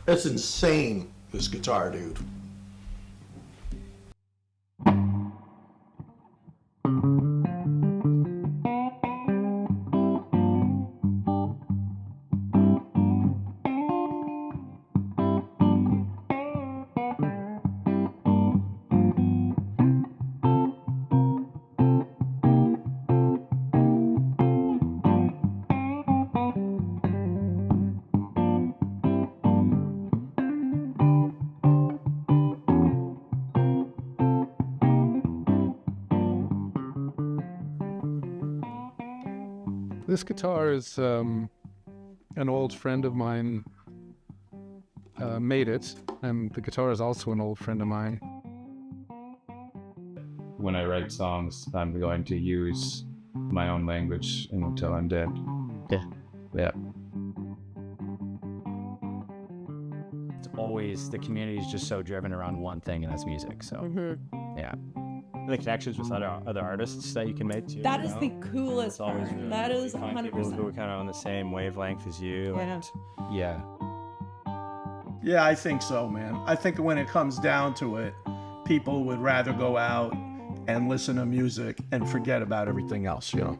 It's insane, this guitar, dude. This guitar is an old friend of mine made it, and the guitar is also an old friend of mine. When I write songs, I'm going to use my own language until I'm dead. Yeah. It's always, the community is just so driven around one thing, and that's music. So, yeah. The connections with other artists that you can make too. That is the coolest part. Always really That is find 100%. people who are kind of on the same wavelength as you. Yeah. Yeah. Yeah, I think so, man. I think when it comes down to it, people would rather go out and listen to music and forget about everything else, you know?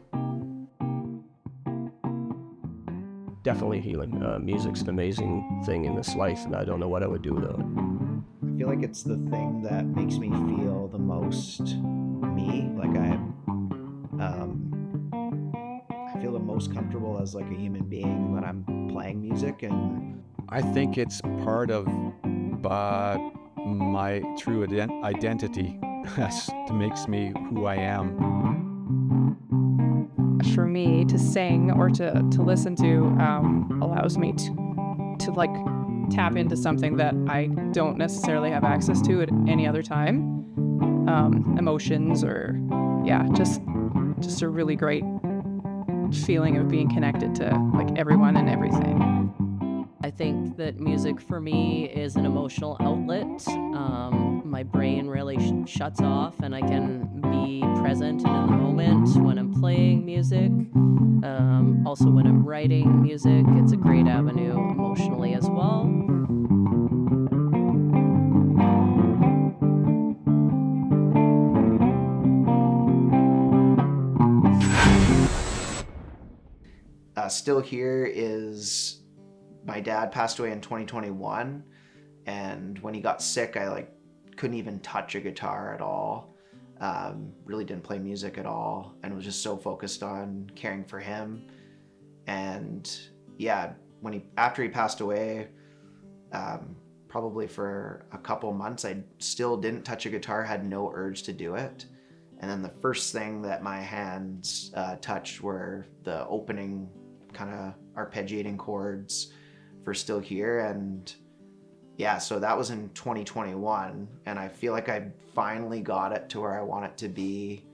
Definitely healing. Music's an amazing thing in this life, and I don't know what I would do without it. I feel like it's the thing that makes me feel the most me. Like I feel the most comfortable as like a human being when I'm playing music, and I think it's part of my true identity that makes me who I am. For me, to sing or to listen to allows me to like tap into something that I don't necessarily have access to at any other time. Emotions or, just a really great feeling of being connected to like everyone and everything. I think that music for me is an emotional outlet. My brain really shuts off, and I can be present and in the moment when I'm playing music. Also when I'm writing music, it's a great avenue emotionally as well. Still Here is, my dad passed away in 2021, and when he got sick, I couldn't even touch a guitar at all. Really didn't play music at all, and was just so focused on caring for him. And yeah, after he passed away, probably for a couple months, I still didn't touch a guitar, had no urge to do it. And then the first thing that my hands touched were the opening kind of arpeggiating chords for Still Here. And yeah, so that was in 2021, and I feel like I finally got it to where I want it to be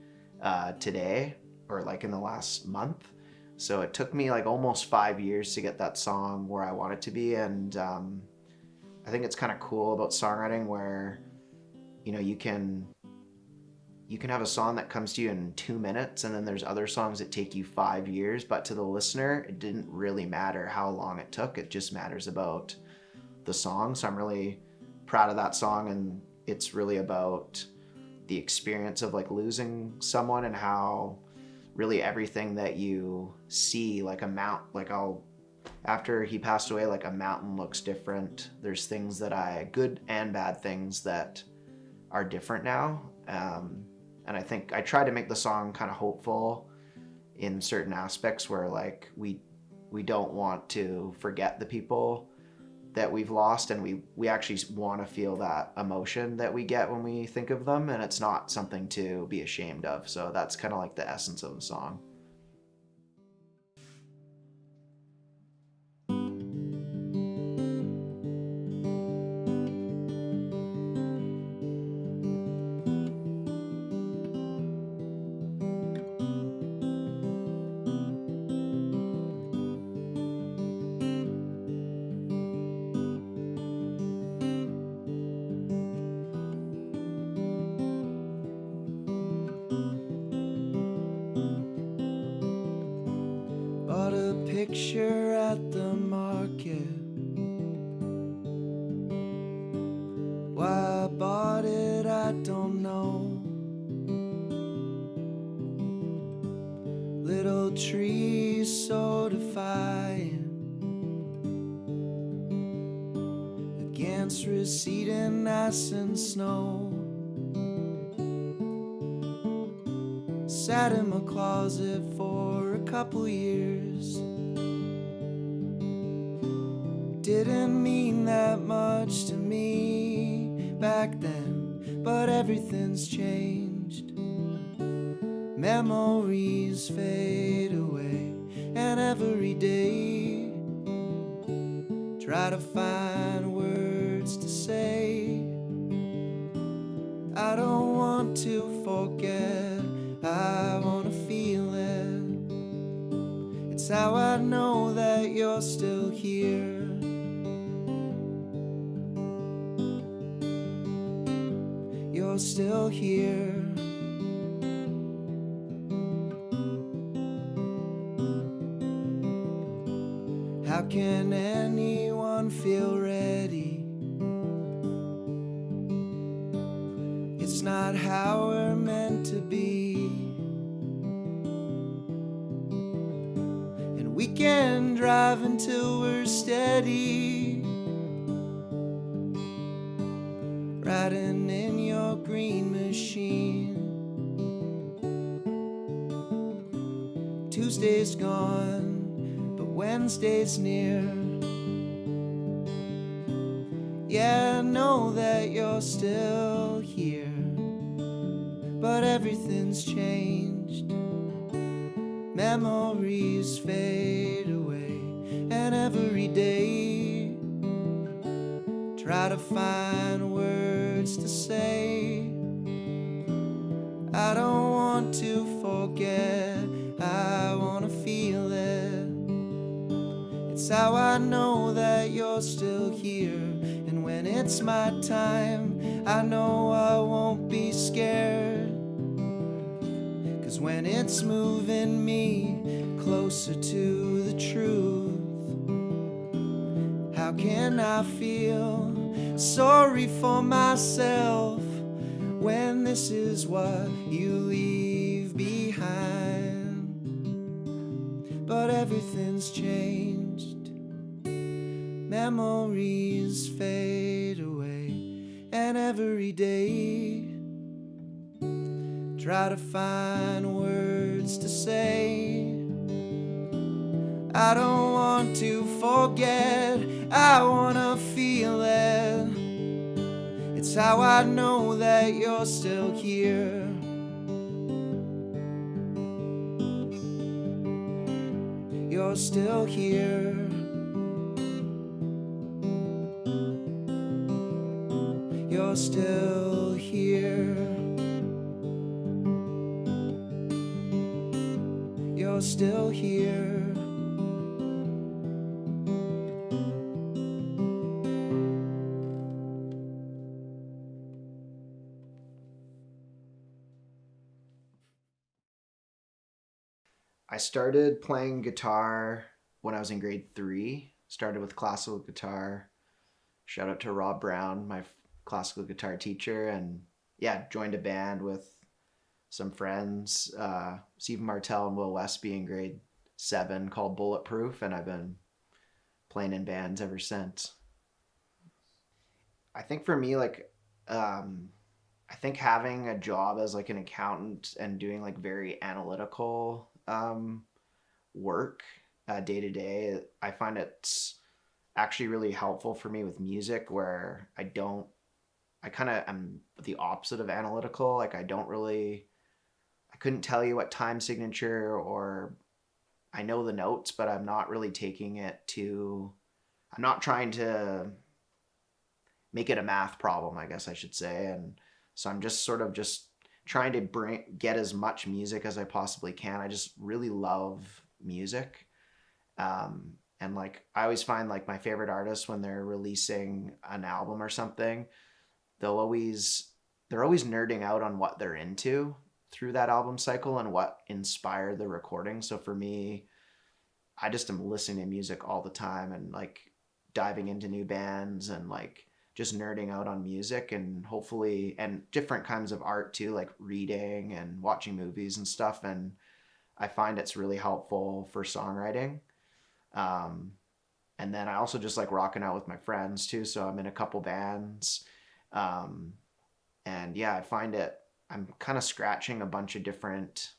today, or like in the last month. So it took me like almost 5 years to get that song where I want it to be. And I think it's kind of cool about songwriting where, you know, you can have a song that comes to you in 2 minutes, and then there's other songs that take you 5 years, but to the listener, it didn't really matter how long it took. It just matters about the song. So I'm really proud of that song, and it's really about the experience of like losing someone, and how really everything that you see, like after he passed away, like a mountain looks different. There's things good and bad things that are different now. And I think I tried to make the song kind of hopeful in certain aspects where like we don't want to forget the people that we've lost, and we actually want to feel that emotion that we get when we think of them, and it's not something to be ashamed of. So that's kind of like the essence of the song. don't know. Little trees so defiant against receding ice and snow. Sat in my closet for a couple years. Didn't mean that much to me back then, but everything's changed. Memories fade away, and every day try to find words to say. I don't want to forget, I want to feel it. It's how I know that you're still here. You're still here. How can anyone feel ready? It's not how we're meant to be. And we can drive until we're steady, riding in your green machine. Tuesday's gone, but Wednesday's near. Yeah, I know that you're still here, but everything's changed. Memories fade away, and every day try to find words to say. I don't want to forget, I want to feel it. It's how I know that you're still here. And when it's my time, I know I won't be scared. 'Cause when it's moving me closer to the truth, how can I feel sorry for myself when this is what you leave behind? But everything's changed. Memories fade away, and every day try to find words to say. I don't want to forget, I wanna feel it. It's how I know that you're still here. You're still here. You're still here. You're still here. I started playing guitar when I was in grade 3. Started with classical guitar. Shout out to Rob Brown, my classical guitar teacher, and yeah, joined a band with some friends, Stephen Martell and Will Westby in grade 7 called Bulletproof, and I've been playing in bands ever since. I think for me, like, I think having a job as like an accountant and doing like very analytical work day to day, I find it's actually really helpful for me with music, where I kind of am the opposite of analytical. Like I couldn't tell you what time signature, or I know the notes, but I'm not really I'm not trying to make it a math problem, I guess I should say. And so I'm just sort of just trying to get as much music as I possibly can. I just really love music. And like, I always find like my favorite artists, when they're releasing an album or something, they're always nerding out on what they're into through that album cycle and what inspired the recording. So for me, I just am listening to music all the time and like diving into new bands and like just nerding out on music, and hopefully, and different kinds of art too, like reading and watching movies and stuff. And I find it's really helpful for songwriting. And then I also just like rocking out with my friends too. So I'm in a couple bands. And yeah, I find I'm kind of scratching a bunch of different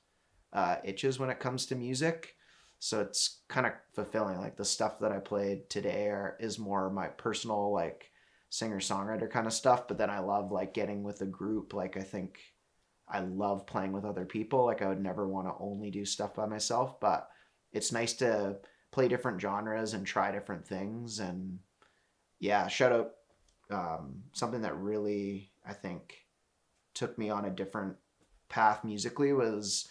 itches when it comes to music. So it's kind of fulfilling. Like the stuff that I played today is more my personal like singer-songwriter kind of stuff. But then I love like getting with a group. Like I think I love playing with other people. Like I would never want to only do stuff by myself, but it's nice to play different genres and try different things. And yeah, shout out something that really, I think, took me on a different path musically was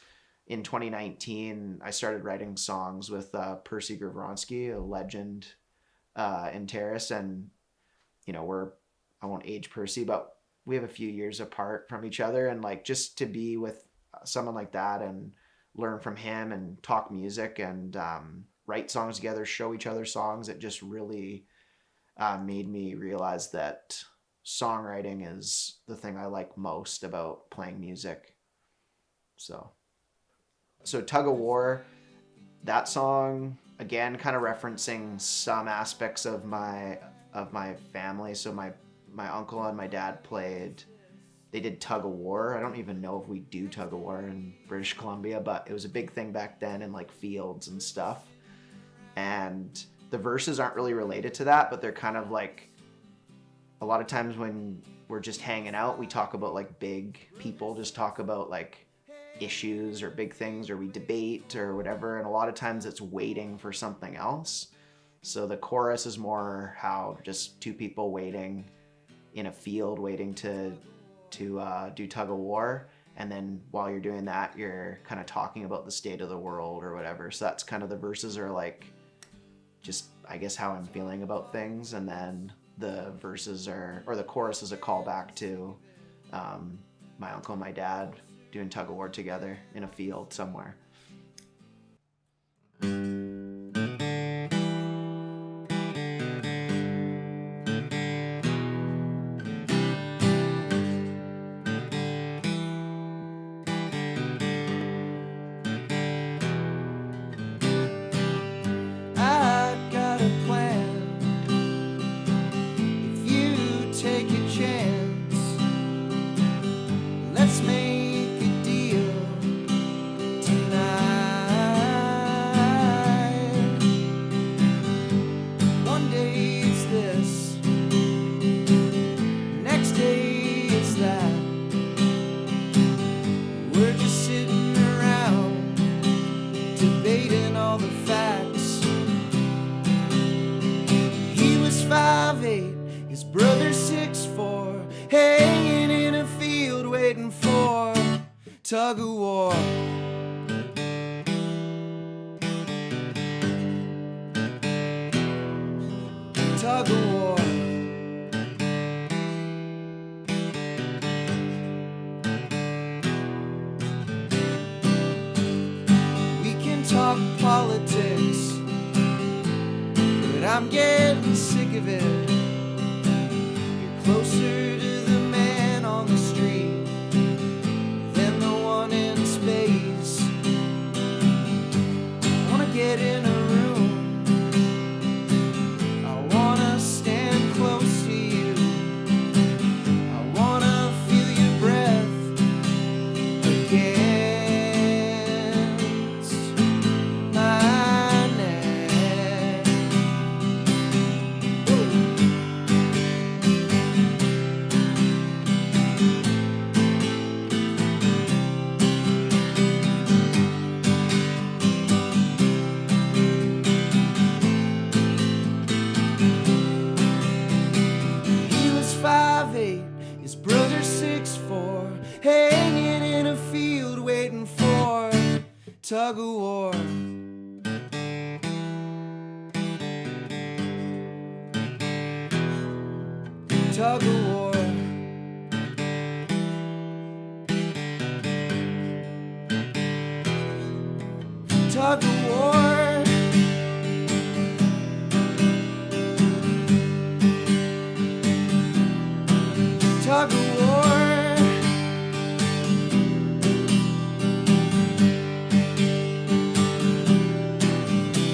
in 2019, I started writing songs with Percy Gravronsky, a legend in Terrace. And, you know, I won't age Percy, but we have a few years apart from each other. And like, just to be with someone like that and learn from him and talk music and write songs together, show each other songs, it just really made me realize that songwriting is the thing I like most about playing music. So Tug of War, that song, again, kind of referencing some aspects of my family. So my uncle and my dad they did tug of war. I don't even know if we do tug of war in British Columbia, but it was a big thing back then in like fields and stuff. And the verses aren't really related to that, but they're kind of like, a lot of times when we're just hanging out, we talk about like big people, just talk about like issues or big things, or we debate or whatever. And a lot of times it's waiting for something else. So the chorus is more how just two people waiting in a field, waiting to do tug of war. And then while you're doing that, you're kind of talking about the state of the world or whatever. So that's kind of, the verses are like, just, I guess, how I'm feeling about things. And then the verses or the chorus is a callback to my uncle and my dad doing tug of war together in a field somewhere. Tug of war. Tug of war. We can talk politics, but I'm getting sick of it. You're closer to the man on the street in space. I wanna get in a room, I wanna stand close to you, I wanna feel your breath against my neck. His brother 6'4", hanging in a field waiting for tug of war. Tug of war. Tug of war. tug of war.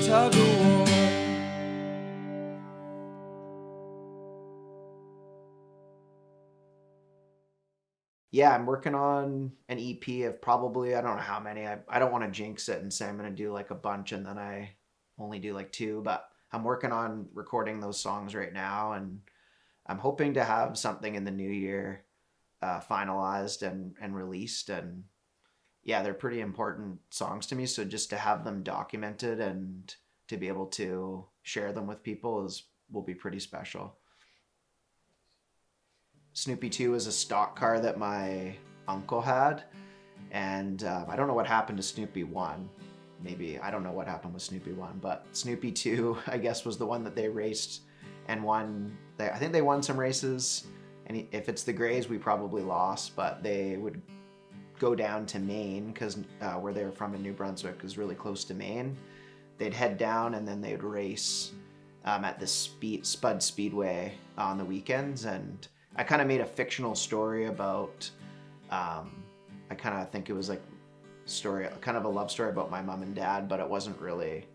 Tug of war. Yeah, I'm working on an EP of probably, I don't know how many. I don't want to jinx it and say I'm going to do like a bunch and then I only do like 2, but I'm working on recording those songs right now, and I'm hoping to have something in the new year finalized and released. And yeah, they're pretty important songs to me, so just to have them documented and to be able to share them with people will be pretty special. Snoopy 2 is a stock car that my uncle had, and I don't know what happened to Snoopy 1. Maybe, I don't know what happened with Snoopy 1, but Snoopy 2, I guess, was the one that they raced and won. I think they won some races, and if it's the Greys, we probably lost, but they would go down to Maine, because where they were from in New Brunswick is really close to Maine. They'd head down and then they'd race at the Spud Speedway on the weekends, and I kind of made a fictional story about, I kind of think it was like kind of a love story about my mom and dad, but it wasn't really,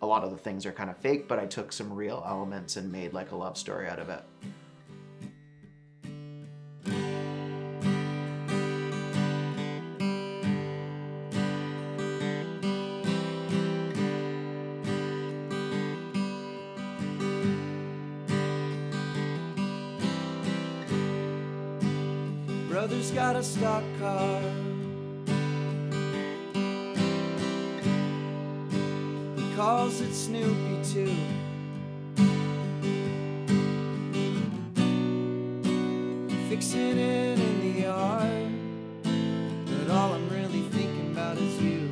a lot of the things are kind of fake, but I took some real elements and made like a love story out of it. Brother's got a stock car. He calls it Snoopy 2. Fixing it in the yard, but all I'm really thinking about is you.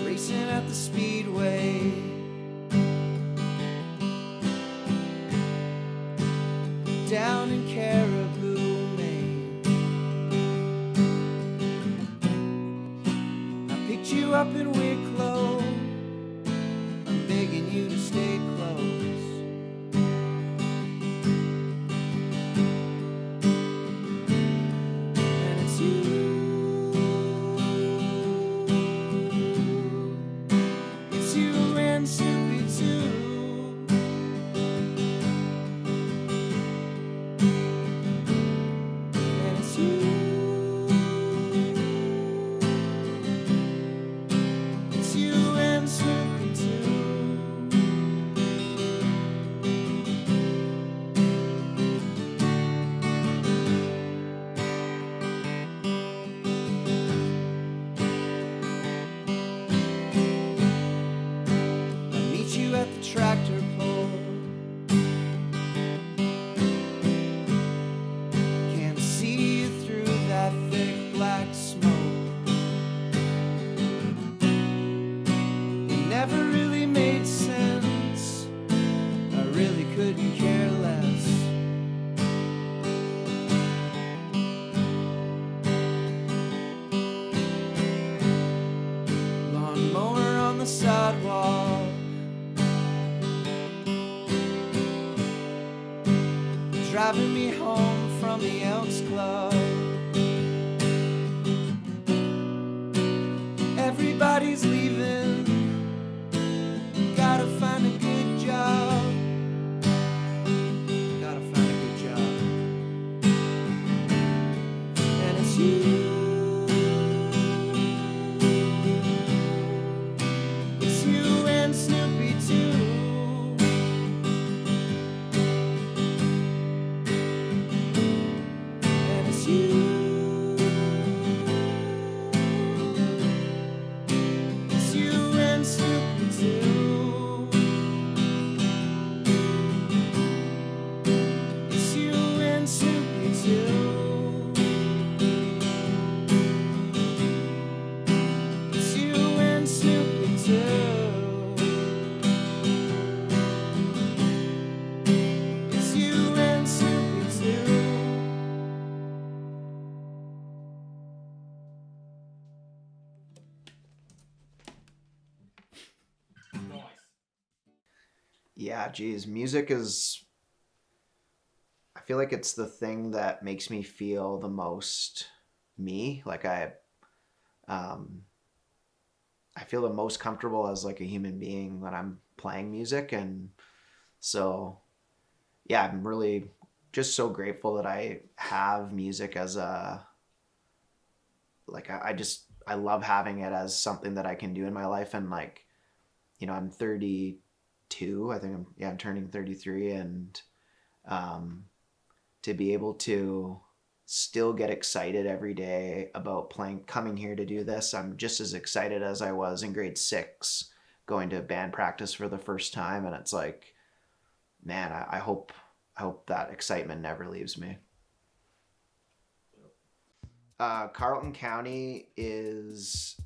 Racing at the speedway, down in Caribou, Maine. I picked you up in Wicklow. I'm begging you to stay close. And it's you. It's you and Snoopy too. Tractor pull. Can't see you through that thick black smoke. It never really made sense. I really couldn't care less. Lawnmower on the sidewalk, driving me home from the Elks Club. Everybody's leaving, gotta find a good job. Gotta find a good job. And it's you. It's you and Snoopy too. You. Yeah, geez, music is, I feel like it's the thing that makes me feel the most me. Like I feel the most comfortable as like a human being when I'm playing music. And so, yeah, I'm really just so grateful that I have music as a, like, I love having it as something that I can do in my life. And like, you know, I'm 32, I think I'm turning 33, and to be able to still get excited every day about coming here to do this. I'm just as excited as I was in grade 6 going to band practice for the first time. And it's like, man, I hope that excitement never leaves me. Carleton County is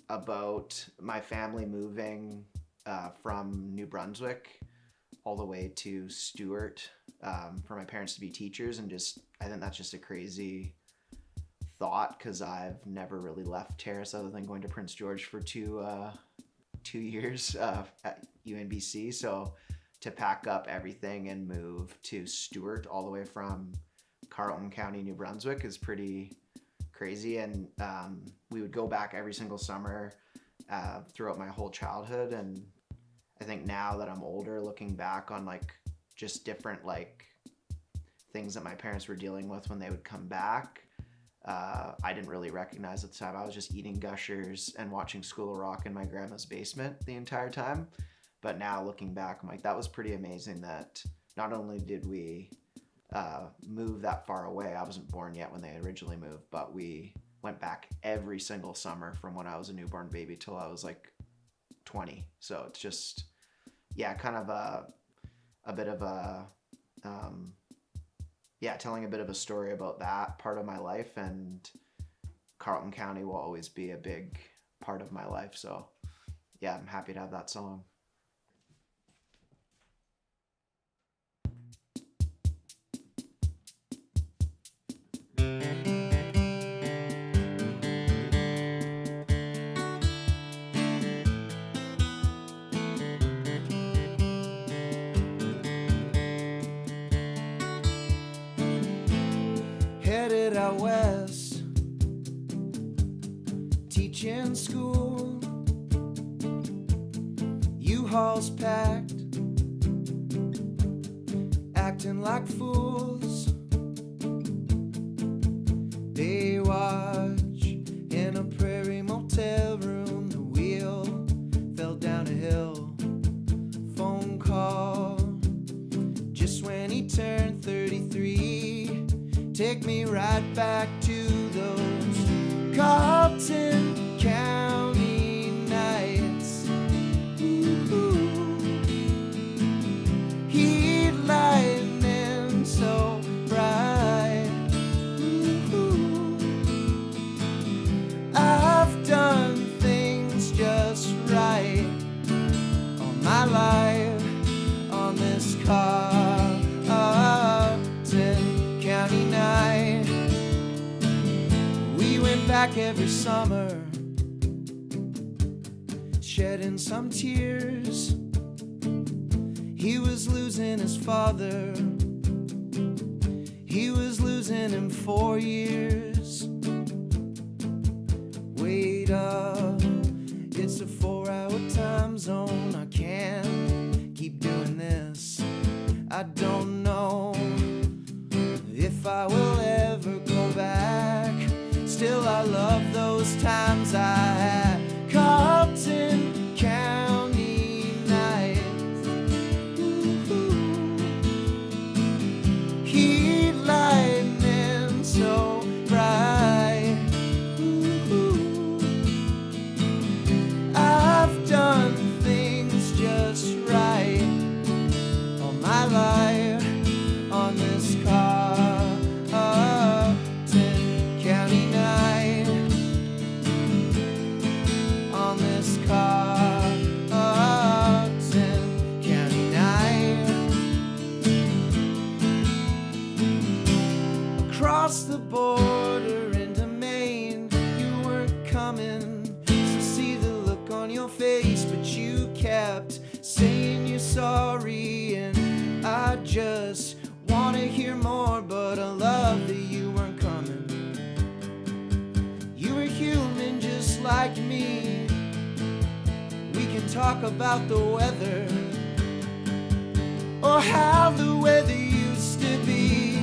about my family moving from New Brunswick all the way to Stewart for my parents to be teachers. And just, I think that's just a crazy thought, because I've never really left Terrace other than going to Prince George for 2 years at UNBC. So to pack up everything and move to Stewart all the way from Carleton County, New Brunswick is pretty crazy. And we would go back every single summer throughout my whole childhood. And I think now that I'm older, looking back on like just different like things that my parents were dealing with when they would come back, I didn't really recognize at the time. I was just eating Gushers and watching School of Rock in my grandma's basement the entire time. But now looking back, I'm like, that was pretty amazing that not only did we move that far away, I wasn't born yet when they originally moved, but we went back every single summer from when I was a newborn baby till I was like 20. So it's just, yeah, kind of a bit of a, telling a bit of a story about that part of my life. And Carleton County will always be a big part of my life. So yeah, I'm happy to have that song. Headed out west, teaching school, U-Hauls packed, acting like fools. Baywatch in a prairie motel room, the wheel fell down a hill. Phone call just when he turned 33. Take me right back to those Carleton County nights. Ooh, heat lightning so bright. Ooh, I've done things just right all my life on this Carleton County night. We went back every summer, shedding some tears. He was losing his father, he was losing him 4 years. Wait up, it's a 4-hour time zone. I can't keep doing this. I don't know if I will ever go back. Still I love those times I had. Carleton County nights. Ooh, heat lightning so bright. Ooh, I've done things just right all my life on this Carleton County night. On this Carleton County night. Across the border into Maine, you weren't coming to see the look on your face, but you kept saying you're sorry, and I just wanna hear more, but I love that you weren't coming. You were human just like me. We can talk about the weather, or how the weather used to be.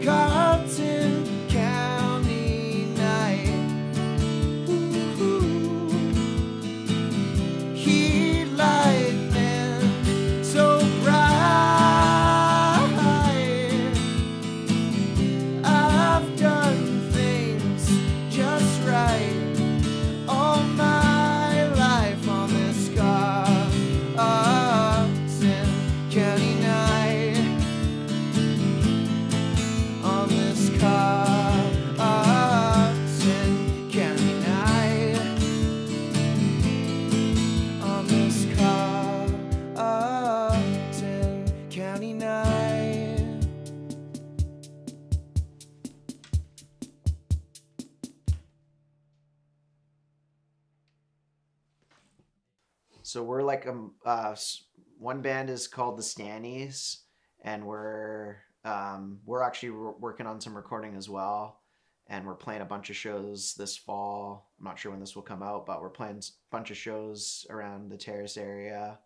Carlton County night. Ooh. Heat lightning so bright. I've done things just right all my life on this Carlton County night. On this Carlton County night. On this Carlton County night. So we're like one band is called the Stannies, and we're actually working on some recording as well, and we're playing a bunch of shows this fall. I'm not sure when this will come out, but we're playing a bunch of shows around the Terrace area.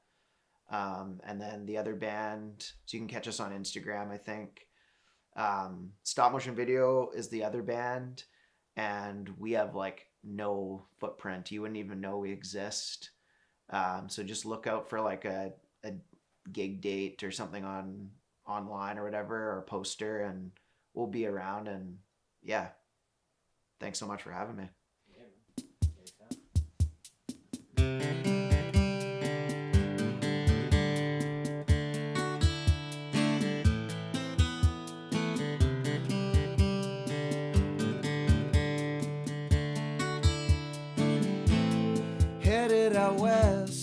And then the other band, so you can catch us on Instagram, I think. Stop Motion Video is the other band, and we have like no footprint. You wouldn't even know we exist. So just look out for like a gig date or something online or whatever, or a poster, and we'll be around. And yeah, thanks so much for having me. Headed out west